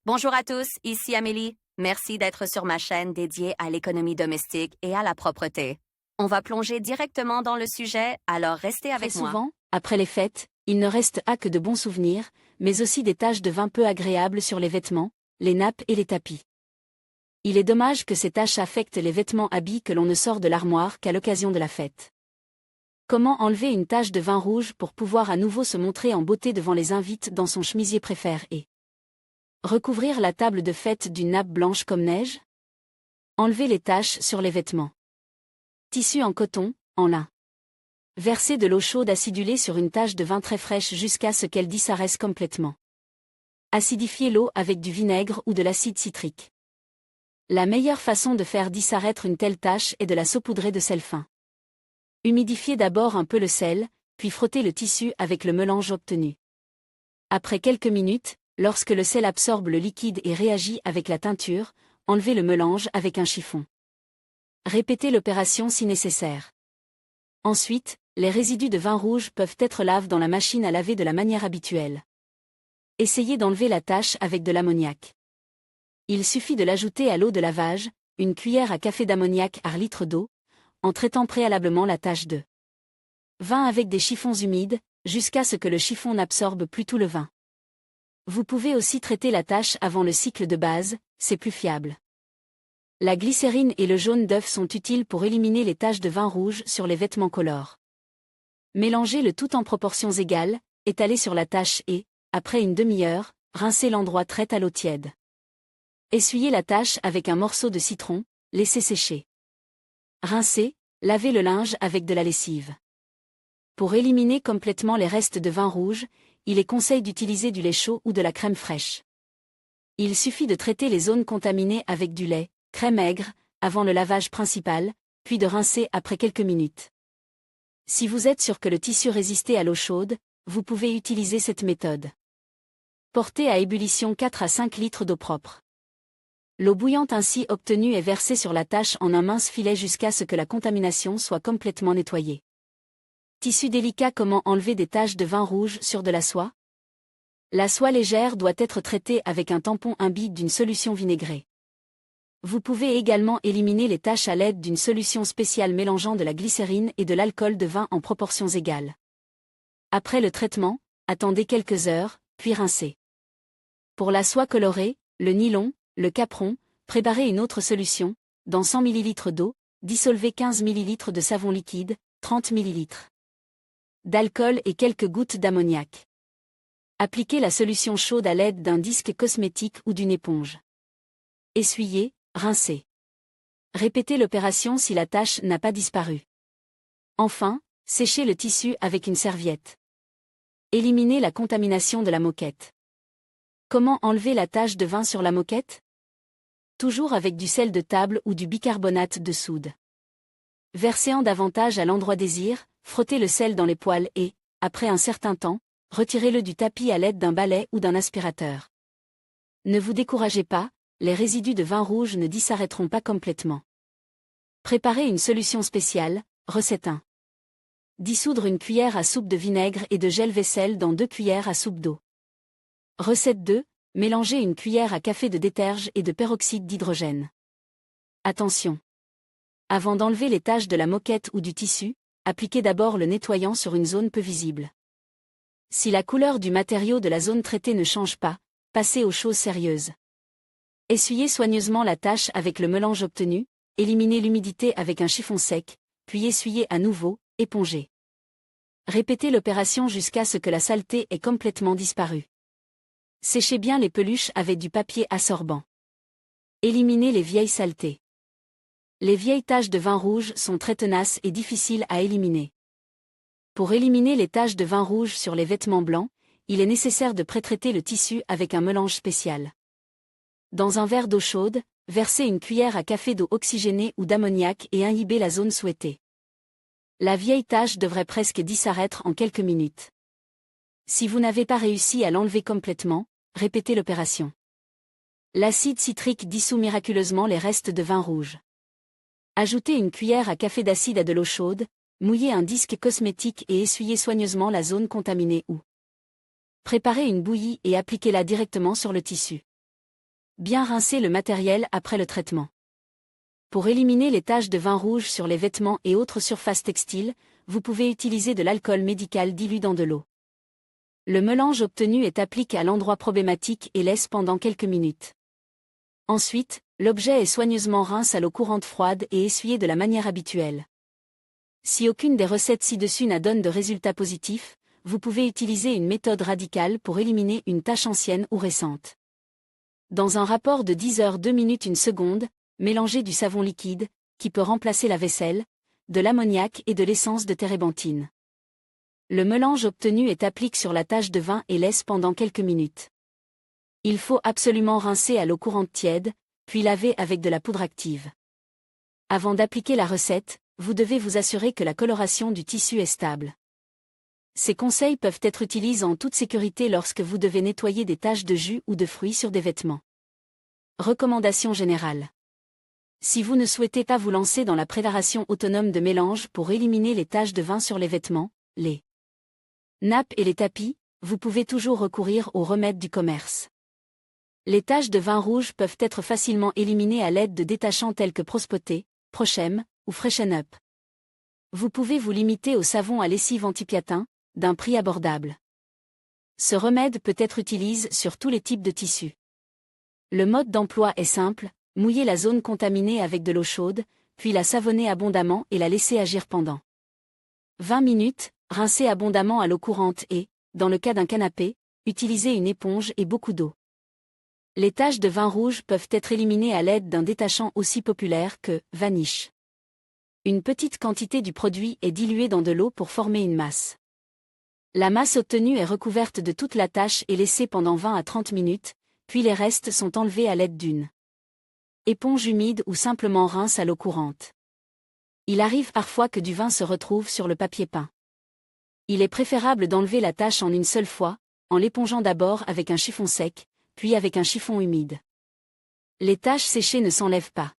Bonjour à tous, ici Amélie. Merci d'être sur ma chaîne dédiée à l'économie domestique et à la propreté. On va plonger directement dans le sujet, alors restez Très avec moi. souvent, après les fêtes, il ne reste que de bons souvenirs, mais aussi des taches de vin peu agréables sur les vêtements, les nappes et les tapis. Il est dommage que ces taches affectent les vêtements habits que l'on ne sort de l'armoire qu'à l'occasion de la fête. Comment enlever une tache de vin rouge pour pouvoir à nouveau se montrer en beauté devant les invités dans son chemisier préféré et recouvrir la table de fête d'une nappe blanche comme neige? Enlever les taches sur les vêtements. Tissu en coton, en lin. Verser de l'eau chaude acidulée sur une tache de vin très fraîche jusqu'à ce qu'elle disparaisse complètement. Acidifier l'eau avec du vinaigre ou de l'acide citrique. La meilleure façon de faire disparaître une telle tache est de la saupoudrer de sel fin. Humidifiez d'abord un peu le sel, puis frottez le tissu avec le mélange obtenu. Après quelques minutes, lorsque le sel absorbe le liquide et réagit avec la teinture, enlevez le mélange avec un chiffon. Répétez l'opération si nécessaire. Ensuite, les résidus de vin rouge peuvent être lavés dans la machine à laver de la manière habituelle. Essayez d'enlever la tache avec de l'ammoniac. Il suffit de l'ajouter à l'eau de lavage, une cuillère à café d'ammoniac par litre d'eau, en traitant préalablement la tache de vin avec des chiffons humides, jusqu'à ce que le chiffon n'absorbe plus tout le vin. Vous pouvez aussi traiter la tache avant le cycle de base, c'est plus fiable. La glycérine et le jaune d'œuf sont utiles pour éliminer les taches de vin rouge sur les vêtements colores. Mélangez le tout en proportions égales, étalez sur la tache et, après une demi-heure, rincez l'endroit très à l'eau tiède. Essuyez la tache avec un morceau de citron, laissez sécher. Rincez, lavez le linge avec de la lessive. Pour éliminer complètement les restes de vin rouge, il est conseillé d'utiliser du lait chaud ou de la crème fraîche. Il suffit de traiter les zones contaminées avec du lait, crème aigre, avant le lavage principal, puis de rincer après quelques minutes. Si vous êtes sûr que le tissu résiste à l'eau chaude, vous pouvez utiliser cette méthode. Portez à ébullition 4 à 5 litres d'eau propre. L'eau bouillante ainsi obtenue est versée sur la tache en un mince filet jusqu'à ce que la contamination soit complètement nettoyée. Tissu délicat. Comment enlever des taches de vin rouge sur de la soie? La soie légère doit être traitée avec un tampon imbibe d'une solution vinaigrée. Vous pouvez également éliminer les taches à l'aide d'une solution spéciale mélangeant de la glycérine et de l'alcool de vin en proportions égales. Après le traitement, attendez quelques heures, puis rincez. Pour la soie colorée, le nylon, le capron, préparez une autre solution, dans 100 ml d'eau, dissolvez 15 ml de savon liquide, 30 ml d'alcool et quelques gouttes d'ammoniac. Appliquez la solution chaude à l'aide d'un disque cosmétique ou d'une éponge. Essuyez, rincez. Répétez l'opération si la tache n'a pas disparu. Enfin, séchez le tissu avec une serviette. Éliminez la contamination de la moquette. Comment enlever la tache de vin sur la moquette? Toujours avec du sel de table ou du bicarbonate de soude. Versez en davantage à l'endroit désir, frottez le sel dans les poils et, après un certain temps, retirez-le du tapis à l'aide d'un balai ou d'un aspirateur. Ne vous découragez pas, les résidus de vin rouge ne disparaîtront pas complètement. Préparez une solution spéciale, recette 1. Dissoudre une cuillère à soupe de vinaigre et de gel vaisselle dans 2 cuillères à soupe d'eau. Recette 2. Mélangez une cuillère à café de déterge et de peroxyde d'hydrogène. Attention! Avant d'enlever les taches de la moquette ou du tissu, appliquez d'abord le nettoyant sur une zone peu visible. Si la couleur du matériau de la zone traitée ne change pas, passez aux choses sérieuses. Essuyez soigneusement la tache avec le mélange obtenu, éliminez l'humidité avec un chiffon sec, puis essuyez à nouveau, épongez. Répétez l'opération jusqu'à ce que la saleté ait complètement disparu. Séchez bien les peluches avec du papier absorbant. Éliminez les vieilles saletés. Les vieilles taches de vin rouge sont très tenaces et difficiles à éliminer. Pour éliminer les taches de vin rouge sur les vêtements blancs, il est nécessaire de pré-traiter le tissu avec un mélange spécial. Dans un verre d'eau chaude, versez une cuillère à café d'eau oxygénée ou d'ammoniac et imbibez la zone souhaitée. La vieille tache devrait presque disparaître en quelques minutes. Si vous n'avez pas réussi à l'enlever complètement, répétez l'opération. L'acide citrique dissout miraculeusement les restes de vin rouge. Ajoutez une cuillère à café d'acide à de l'eau chaude, mouillez un disque cosmétique et essuyez soigneusement la zone contaminée ou préparez une bouillie et appliquez-la directement sur le tissu. Bien rincer le matériel après le traitement. Pour éliminer les taches de vin rouge sur les vêtements et autres surfaces textiles, vous pouvez utiliser de l'alcool médical dilué dans de l'eau. Le mélange obtenu est appliqué à l'endroit problématique et laisse pendant quelques minutes. Ensuite, l'objet est soigneusement rincé à l'eau courante froide et essuyé de la manière habituelle. Si aucune des recettes ci-dessus n'a donné de résultats positifs, vous pouvez utiliser une méthode radicale pour éliminer une tache ancienne ou récente. Dans un rapport de 10 heures 2 minutes 1 seconde, mélangez du savon liquide, qui peut remplacer la vaisselle, de l'ammoniac et de l'essence de térébenthine. Le mélange obtenu est appliqué sur la tache de vin et laisse pendant quelques minutes. Il faut absolument rincer à l'eau courante tiède, puis laver avec de la poudre active. Avant d'appliquer la recette, vous devez vous assurer que la coloration du tissu est stable. Ces conseils peuvent être utilisés en toute sécurité lorsque vous devez nettoyer des taches de jus ou de fruits sur des vêtements. Recommandations générales. Si vous ne souhaitez pas vous lancer dans la préparation autonome de mélange pour éliminer les taches de vin sur les vêtements, les nappes et les tapis, vous pouvez toujours recourir aux remèdes du commerce. Les taches de vin rouge peuvent être facilement éliminées à l'aide de détachants tels que Prospoté, Prochem ou Freshen Up. Vous pouvez vous limiter au savon à lessive antipiatin, d'un prix abordable. Ce remède peut être utilisé sur tous les types de tissus. Le mode d'emploi est simple, mouiller la zone contaminée avec de l'eau chaude, puis la savonner abondamment et la laisser agir pendant 20 minutes, rincer abondamment à l'eau courante et, dans le cas d'un canapé, utiliser une éponge et beaucoup d'eau. Les taches de vin rouge peuvent être éliminées à l'aide d'un détachant aussi populaire que Vanish. Une petite quantité du produit est diluée dans de l'eau pour former une masse. La masse obtenue est recouverte de toute la tache et laissée pendant 20 à 30 minutes, puis les restes sont enlevés à l'aide d'une éponge humide ou simplement rince à l'eau courante. Il arrive parfois que du vin se retrouve sur le papier peint. Il est préférable d'enlever la tache en une seule fois, en l'épongeant d'abord avec un chiffon sec, puis avec un chiffon humide. Les taches séchées ne s'enlèvent pas.